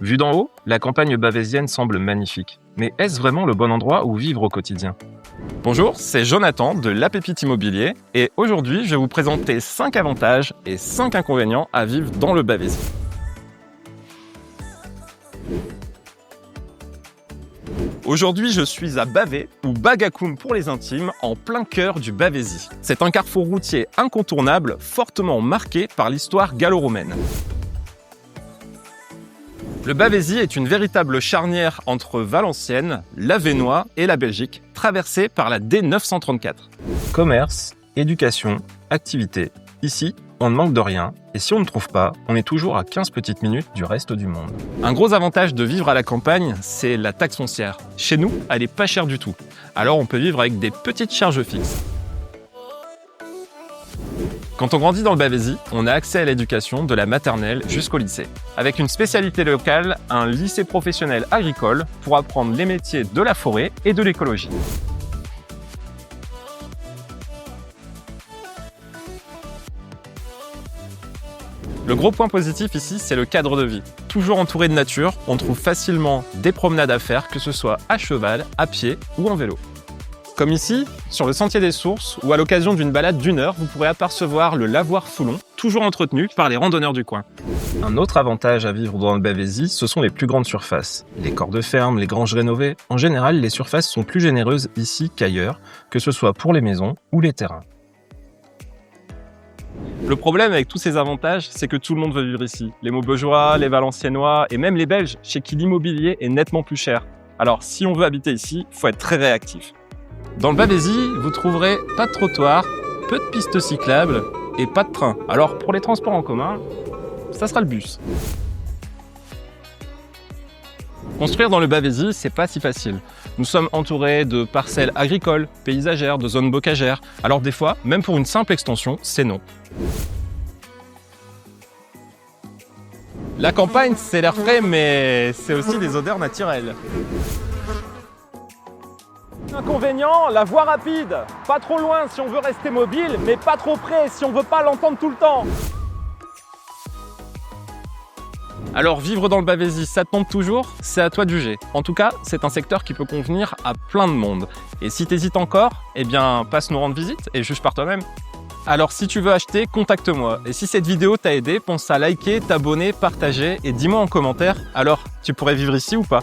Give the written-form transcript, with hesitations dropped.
Vue d'en haut, la campagne bavésienne semble magnifique. Mais est-ce vraiment le bon endroit où vivre au quotidien? Bonjour, c'est Jonathan de La Pépite Immobilier et aujourd'hui je vais vous présenter 5 avantages et 5 inconvénients à vivre dans le Bavésie. Aujourd'hui, je suis à Bavé, ou Bagakoum pour les intimes, en plein cœur du Bavésie. C'est un carrefour routier incontournable, fortement marqué par l'histoire gallo-romaine. Le Bavésie est une véritable charnière entre Valenciennes, l'Avesnois et la Belgique, traversée par la D934. Commerce, éducation, activité. Ici, on ne manque de rien, et si on ne trouve pas, on est toujours à 15 petites minutes du reste du monde. Un gros avantage de vivre à la campagne, c'est la taxe foncière. Chez nous, elle est pas chère du tout. Alors on peut vivre avec des petites charges fixes. Quand on grandit dans le Bavésie, on a accès à l'éducation de la maternelle jusqu'au lycée. Avec une spécialité locale, un lycée professionnel agricole pour apprendre les métiers de la forêt et de l'écologie. Le gros point positif ici, c'est le cadre de vie. Toujours entouré de nature, on trouve facilement des promenades à faire, que ce soit à cheval, à pied ou en vélo. Comme ici, sur le sentier des Sources, ou à l'occasion d'une balade d'1 heure, vous pourrez apercevoir le lavoir Foulon, toujours entretenu par les randonneurs du coin. Un autre avantage à vivre dans le Bavésie, ce sont les plus grandes surfaces. Les corps de ferme, les granges rénovées. En général, les surfaces sont plus généreuses ici qu'ailleurs, que ce soit pour les maisons ou les terrains. Le problème avec tous ces avantages, c'est que tout le monde veut vivre ici. Les Maubegeois, les Valenciennois et même les Belges, chez qui l'immobilier est nettement plus cher. Alors si on veut habiter ici, il faut être très réactif. Dans le Bavésie, vous trouverez pas de trottoir, peu de pistes cyclables et pas de train. Alors pour les transports en commun, ça sera le bus. Construire dans le Bavésie, c'est pas si facile. Nous sommes entourés de parcelles agricoles, paysagères, de zones bocagères. Alors des fois, même pour une simple extension, c'est non. La campagne, c'est l'air frais, mais c'est aussi des odeurs naturelles. Inconvénient, la voie rapide. Pas trop loin si on veut rester mobile, mais pas trop près si on veut pas l'entendre tout le temps. Alors vivre dans le Bavésie, ça te tente toujours? C'est à toi de juger. En tout cas, c'est un secteur qui peut convenir à plein de monde. Et si t'hésites encore, eh bien passe nous rendre visite et juge par toi-même. Alors si tu veux acheter, contacte-moi. Et si cette vidéo t'a aidé, pense à liker, t'abonner, partager et dis-moi en commentaire, alors tu pourrais vivre ici ou pas?